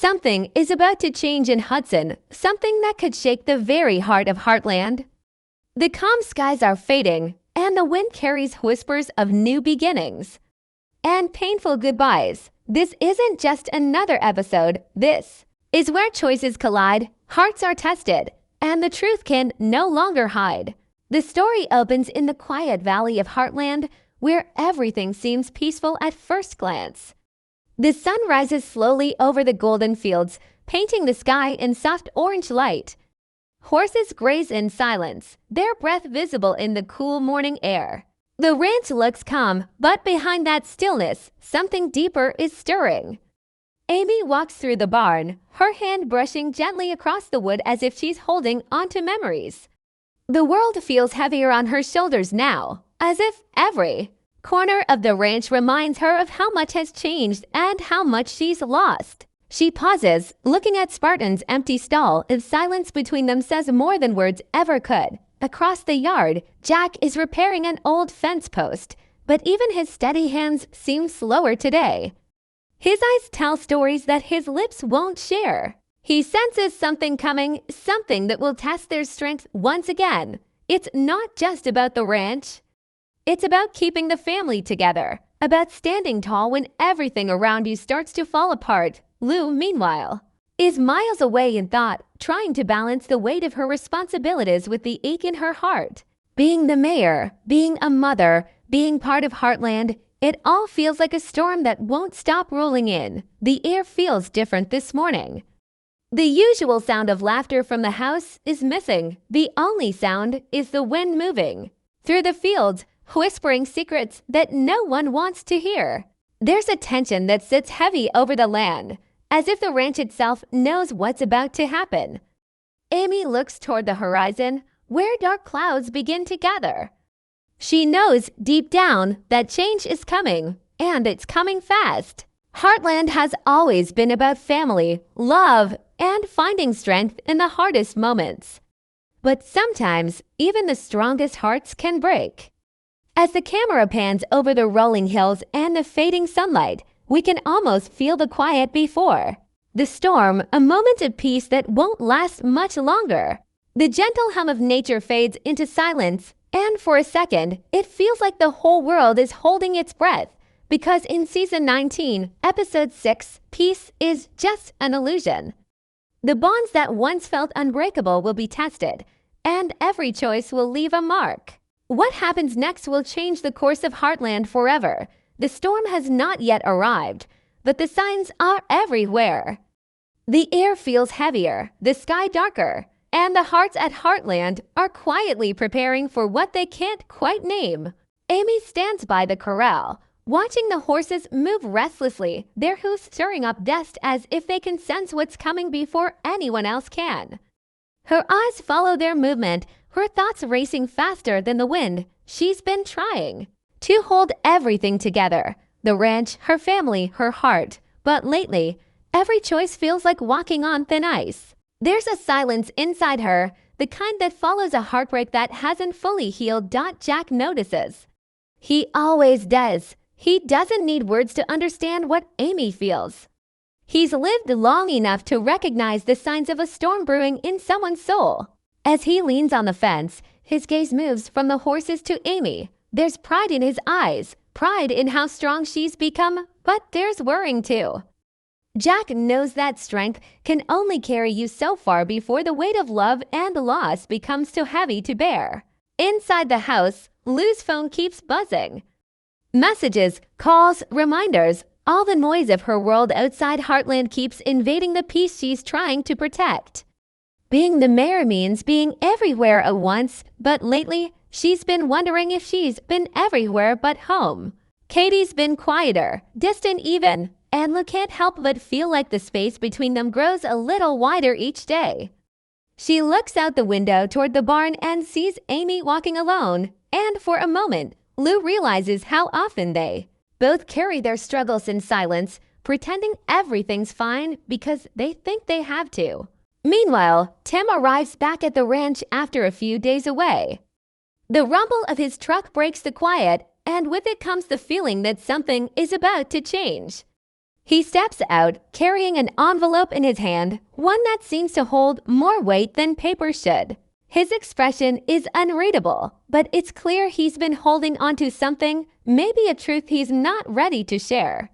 Something is about to change in Hudson, something that could shake the very heart of Heartland. The calm skies are fading, and the wind carries whispers of new beginnings and painful goodbyes. This isn't just another episode. This is where choices collide, hearts are tested, and the truth can no longer hide. The story opens in the quiet valley of Heartland, where everything seems peaceful at first glance. The sun rises slowly over the golden fields, painting the sky in soft orange light. Horses graze in silence, their breath visible in the cool morning air. The ranch looks calm, but behind that stillness, something deeper is stirring. Amy walks through the barn, her hand brushing gently across the wood as if she's holding onto memories. The world feels heavier on her shoulders now, as if every corner of the ranch reminds her of how much has changed and how much she's lost. She pauses, looking at Spartan's empty stall. The silence between them says more than words ever could. Across the yard, Jack is repairing an old fence post, but even his steady hands seem slower today. His eyes tell stories that his lips won't share. He senses something coming, something that will test their strength once again. It's not just about the ranch. It's about keeping the family together, about standing tall when everything around you starts to fall apart. Lou, meanwhile, is miles away in thought, trying to balance the weight of her responsibilities with the ache in her heart. Being the mayor, being a mother, being part of Heartland, it all feels like a storm that won't stop rolling in. The air feels different this morning. The usual sound of laughter from the house is missing. The only sound is the wind moving through the fields, whispering secrets that no one wants to hear. There's a tension that sits heavy over the land, as if the ranch itself knows what's about to happen. Amy looks toward the horizon, where dark clouds begin to gather. She knows deep down that change is coming, and it's coming fast. Heartland has always been about family, love, and finding strength in the hardest moments. But sometimes, even the strongest hearts can break. As the camera pans over the rolling hills and the fading sunlight, we can almost feel the quiet before the storm, a moment of peace that won't last much longer. The gentle hum of nature fades into silence, and for a second, it feels like the whole world is holding its breath, because in Season 19, Episode 6, peace is just an illusion. The bonds that once felt unbreakable will be tested, and every choice will leave a mark. What happens next will change the course of Heartland forever. The storm has not yet arrived, but the signs are everywhere. The air feels heavier, the sky darker, and the hearts at Heartland are quietly preparing for what they can't quite name. Amy stands by the corral, watching the horses move restlessly, their hooves stirring up dust as if they can sense what's coming before anyone else can. Her eyes follow their movement, her thoughts racing faster than the wind. She's been trying to hold everything together, the ranch, her family, her heart. But lately, every choice feels like walking on thin ice. There's a silence inside her, the kind that follows a heartbreak that hasn't fully healed. Jack notices. He always does. He doesn't need words to understand what Amy feels. He's lived long enough to recognize the signs of a storm brewing in someone's soul. As he leans on the fence, his gaze moves from the horses to Amy. There's pride in his eyes, pride in how strong she's become, but there's worrying too. Jack knows that strength can only carry you so far before the weight of love and loss becomes too heavy to bear. Inside the house, Lou's phone keeps buzzing. Messages, calls, reminders, all the noise of her world outside Heartland keeps invading the peace she's trying to protect. Being the mayor means being everywhere at once, but lately, she's been wondering if she's been everywhere but home. Katie's been quieter, distant even, and Lou can't help but feel like the space between them grows a little wider each day. She looks out the window toward the barn and sees Amy walking alone, and for a moment, Lou realizes how often they both carry their struggles in silence, pretending everything's fine because they think they have to. Meanwhile, Tim arrives back at the ranch after a few days away. The rumble of his truck breaks the quiet, and with it comes the feeling that something is about to change. He steps out, carrying an envelope in his hand, one that seems to hold more weight than paper should. His expression is unreadable, but it's clear he's been holding onto something, maybe a truth he's not ready to share.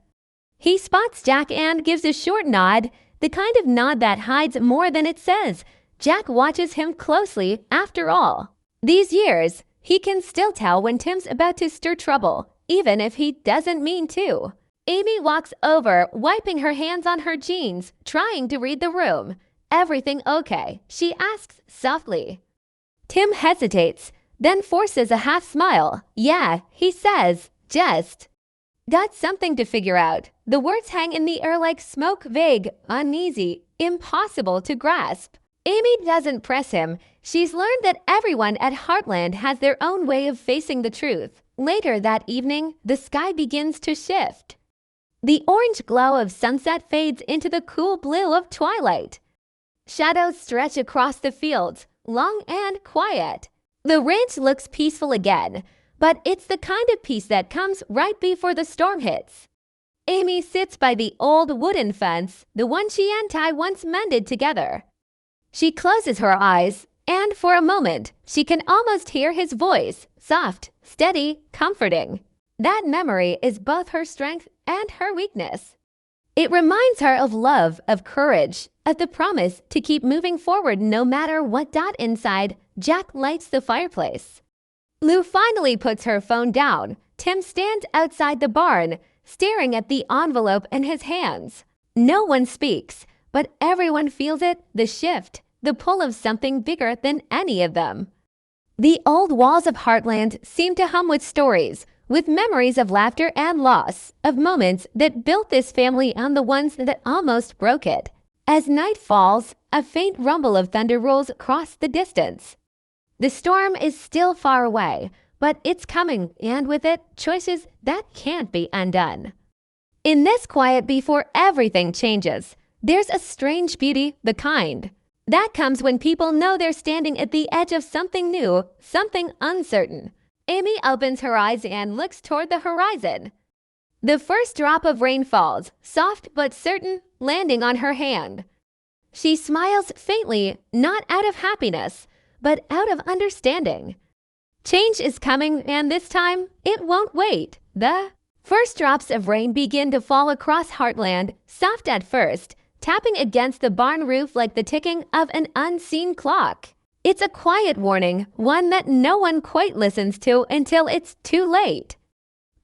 He spots Jack and gives a short nod, the kind of nod that hides more than it says. Jack watches him closely after all. These years, he can still tell when Tim's about to stir trouble, even if he doesn't mean to. Amy walks over, wiping her hands on her jeans, trying to read the room. "Everything okay?" she asks softly. Tim hesitates, then forces a half smile. "Yeah," he says, "just got something to figure out." The words hang in the air like smoke, vague, uneasy, impossible to grasp. Amy doesn't press him. She's learned that everyone at Heartland has their own way of facing the truth. Later that evening, the sky begins to shift. The orange glow of sunset fades into the cool blue of twilight. Shadows stretch across the fields, long and quiet. The ranch looks peaceful again, but it's the kind of peace that comes right before the storm hits. Amy sits by the old wooden fence, the one she and Ty once mended together. She closes her eyes, and for a moment, she can almost hear his voice, soft, steady, comforting. That memory is both her strength and her weakness. It reminds her of love, of courage, of the promise to keep moving forward no matter what. Inside, Jack lights the fireplace. Lou finally puts her phone down. Tim stands outside the barn, staring at the envelope in his hands. No one speaks, but everyone feels it, the shift, the pull of something bigger than any of them. The old walls of Heartland seem to hum with stories, with memories of laughter and loss, of moments that built this family and the ones that almost broke it. As night falls, a faint rumble of thunder rolls across the distance. The storm is still far away, but it's coming, and with it, choices that can't be undone. In this quiet before everything changes, there's a strange beauty, the kind that comes when people know they're standing at the edge of something new, something uncertain. Amy opens her eyes and looks toward the horizon. The first drop of rain falls, soft but certain, landing on her hand. She smiles faintly, not out of happiness, but out of understanding. Change is coming, and this time, it won't wait. The first drops of rain begin to fall across Heartland, soft at first, tapping against the barn roof like the ticking of an unseen clock. It's a quiet warning, one that no one quite listens to until it's too late.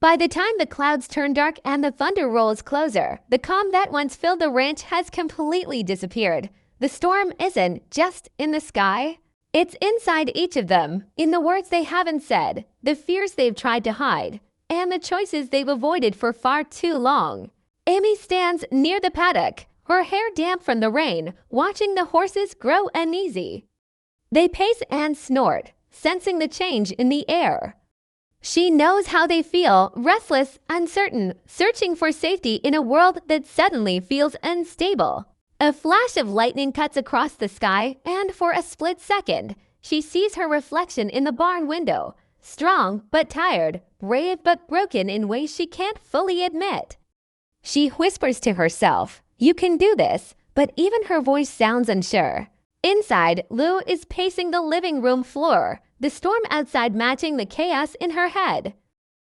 By the time the clouds turn dark and the thunder rolls closer, the calm that once filled the ranch has completely disappeared. The storm isn't just in the sky. It's inside each of them, in the words they haven't said, the fears they've tried to hide, and the choices they've avoided for far too long. Amy stands near the paddock, her hair damp from the rain, watching the horses grow uneasy. They pace and snort, sensing the change in the air. She knows how they feel, restless, uncertain, searching for safety in a world that suddenly feels unstable. A flash of lightning cuts across the sky, and for a split second, she sees her reflection in the barn window, strong but tired, brave but broken in ways she can't fully admit. She whispers to herself, "You can do this," but even her voice sounds unsure. Inside, Lou is pacing the living room floor, the storm outside matching the chaos in her head.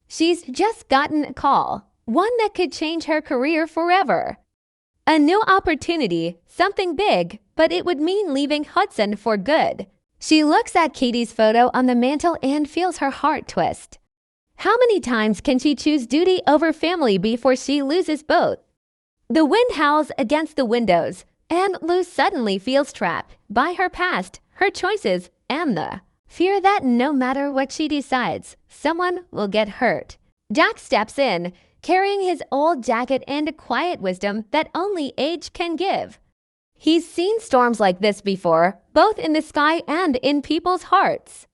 She's just gotten a call, one that could change her career forever. A new opportunity, something big, but it would mean leaving Hudson for good. She looks at Katie's photo on the mantel and feels her heart twist. How many times can she choose duty over family before she loses both? The wind howls against the windows, and Lou suddenly feels trapped by her past, her choices, and the fear that no matter what she decides, someone will get hurt. Jack steps in, carrying his old jacket and a quiet wisdom that only age can give. He's seen storms like this before, both in the sky and in people's hearts.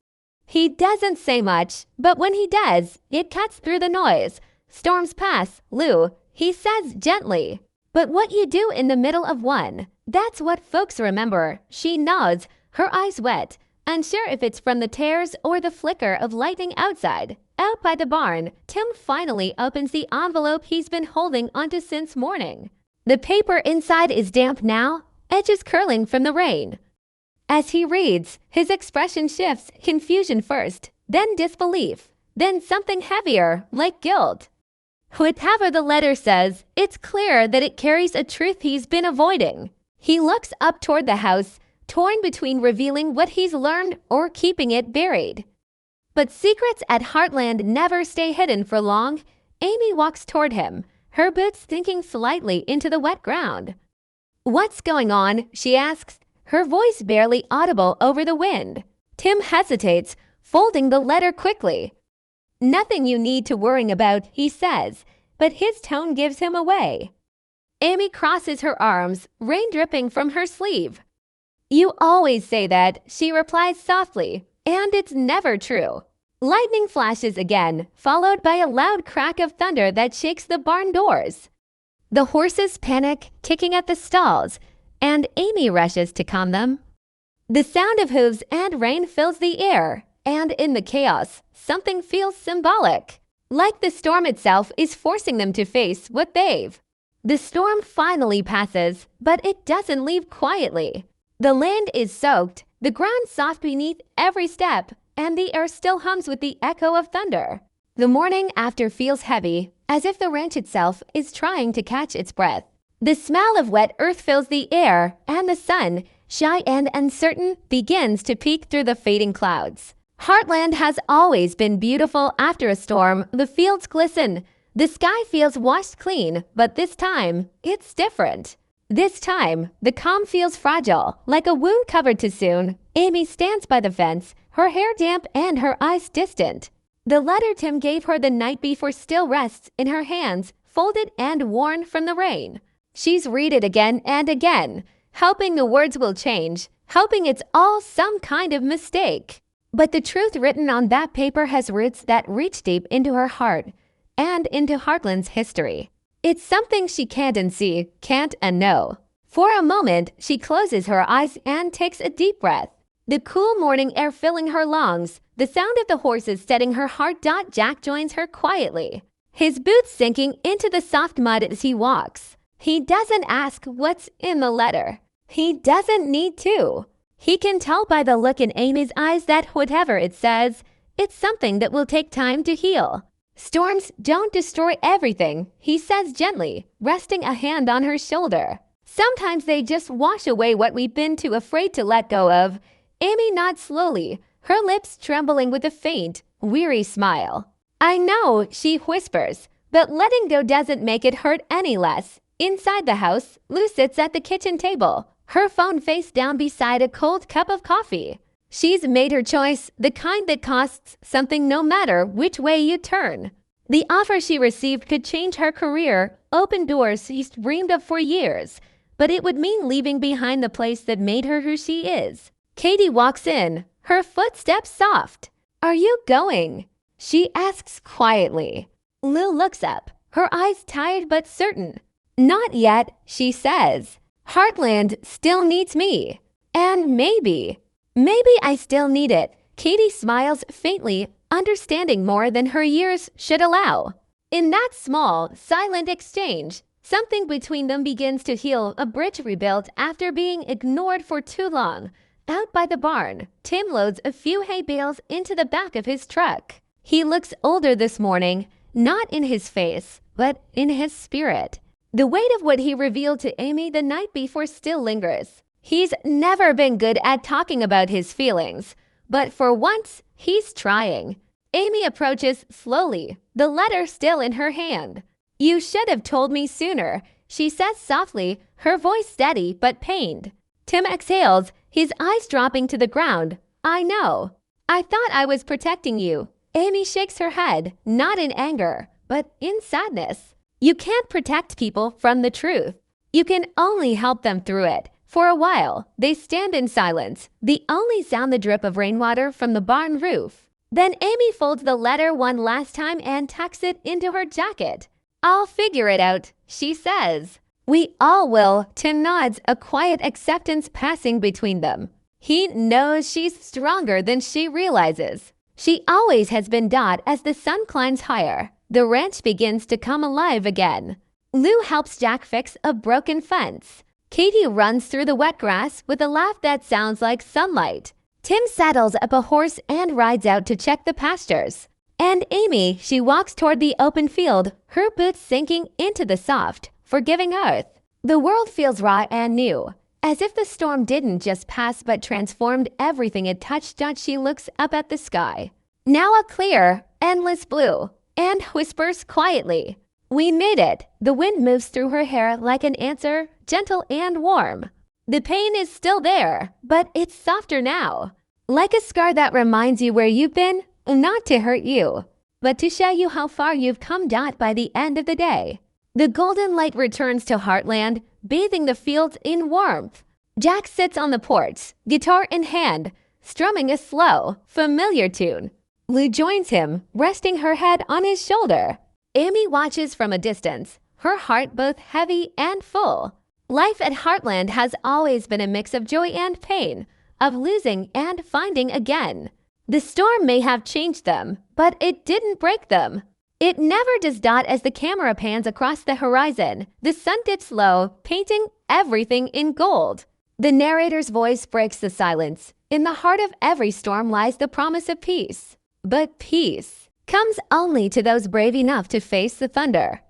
He doesn't say much, but when he does, it cuts through the noise. Storms pass, Lou, he says gently. But what you do in the middle of one, that's what folks remember. She nods, her eyes wet, unsure if it's from the tears or the flicker of lightning outside. Out by the barn, Tim finally opens the envelope he's been holding onto since morning. The paper inside is damp now, edges curling from the rain. As he reads, his expression shifts, confusion first, then disbelief, then something heavier, like guilt. Whatever the letter says, it's clear that it carries a truth he's been avoiding. He looks up toward the house, torn between revealing what he's learned or keeping it buried. But secrets at Heartland never stay hidden for long. Amy walks toward him, her boots sinking slightly into the wet ground. "What's going on?" she asks, her voice barely audible over the wind. Tim hesitates, folding the letter quickly. "Nothing you need to worry about," he says, but his tone gives him away. Amy crosses her arms, rain dripping from her sleeve. "You always say that," she replies softly, "and it's never true." Lightning flashes again, followed by a loud crack of thunder that shakes the barn doors. The horses panic, kicking at the stalls, and Amy rushes to calm them. The sound of hooves and rain fills the air, and in the chaos, something feels symbolic, like the storm itself is forcing them to face what they've. The storm finally passes, but it doesn't leave quietly. The land is soaked, the ground soft beneath every step, and the air still hums with the echo of thunder. The morning after feels heavy, as if the ranch itself is trying to catch its breath. The smell of wet earth fills the air, and the sun, shy and uncertain, begins to peek through the fading clouds. Heartland has always been beautiful after a storm. The fields glisten. The sky feels washed clean, but this time, it's different. This time, the calm feels fragile, like a wound covered too soon. Amy stands by the fence, her hair damp and her eyes distant. The letter Tim gave her the night before still rests in her hands, folded and worn from the rain. She's read it again and again, hoping the words will change, hoping it's all some kind of mistake. But the truth written on that paper has roots that reach deep into her heart and into Heartland's history. It's something she can't unsee, can't unknow. For a moment, she closes her eyes and takes a deep breath. The cool morning air filling her lungs, the sound of the horses setting her heart. Jack joins her quietly, his boots sinking into the soft mud as he walks. He doesn't ask what's in the letter. He doesn't need to. He can tell by the look in Amy's eyes that whatever it says, it's something that will take time to heal. "Storms don't destroy everything," he says gently, resting a hand on her shoulder. "Sometimes they just wash away what we've been too afraid to let go of." Amy nods slowly, her lips trembling with a faint, weary smile. "I know," she whispers, but letting go doesn't make it hurt any less. Inside the house, Lou sits at the kitchen table, her phone face down beside a cold cup of coffee. She's made her choice, the kind that costs something no matter which way you turn. The offer she received could change her career, open doors she's dreamed of for years, but it would mean leaving behind the place that made her who she is. Katie walks in, her footsteps soft. "Are you going?" she asks quietly. Lou looks up, her eyes tired but certain. "Not yet," she says. "Heartland still needs me. And maybe I still need it." Katie smiles faintly, understanding more than her years should allow. In that small, silent exchange, something between them begins to heal, a bridge rebuilt after being ignored for too long. Out by the barn, Tim loads a few hay bales into the back of his truck. He looks older this morning, not in his face, but in his spirit. The weight of what he revealed to Amy the night before still lingers. He's never been good at talking about his feelings, but for once, he's trying. Amy approaches slowly, the letter still in her hand. "You should have told me sooner," she says softly, her voice steady but pained. Tim exhales, his eyes dropping to the ground. "I know. I thought I was protecting you." Amy shakes her head, not in anger, but in sadness. You can't protect people from the truth. You can only help them through it. For a while, they stand in silence, the only sound the drip of rainwater from the barn roof. Then Amy folds the letter one last time and tucks it into her jacket. "I'll figure it out," she says. "We all will," Tim nods, a quiet acceptance passing between them. He knows she's stronger than she realizes. She always has been Dot. As the sun climbs higher, the ranch begins to come alive again. Lou helps Jack fix a broken fence. Katie runs through the wet grass with a laugh that sounds like sunlight. Tim saddles up a horse and rides out to check the pastures. And Amy, she walks toward the open field, her boots sinking into the soft, forgiving earth. The world feels raw and new, as if the storm didn't just pass but transformed everything it touched. She looks up at the sky, now a clear, endless blue, and whispers quietly, "We made it." The wind moves through her hair like an answer, gentle and warm. The pain is still there, but it's softer now. Like a scar that reminds you where you've been, not to hurt you, but to show you how far you've come. By the end of the day, the golden light returns to Heartland, bathing the fields in warmth. Jack sits on the porch, guitar in hand, strumming a slow, familiar tune. Lou joins him, resting her head on his shoulder. Amy watches from a distance, her heart both heavy and full. Life at Heartland has always been a mix of joy and pain, of losing and finding again. The storm may have changed them, but it didn't break them. It never does. As the camera pans across the horizon, the sun dips low, painting everything in gold. The narrator's voice breaks the silence. In the heart of every storm lies the promise of peace. But peace comes only to those brave enough to face the thunder.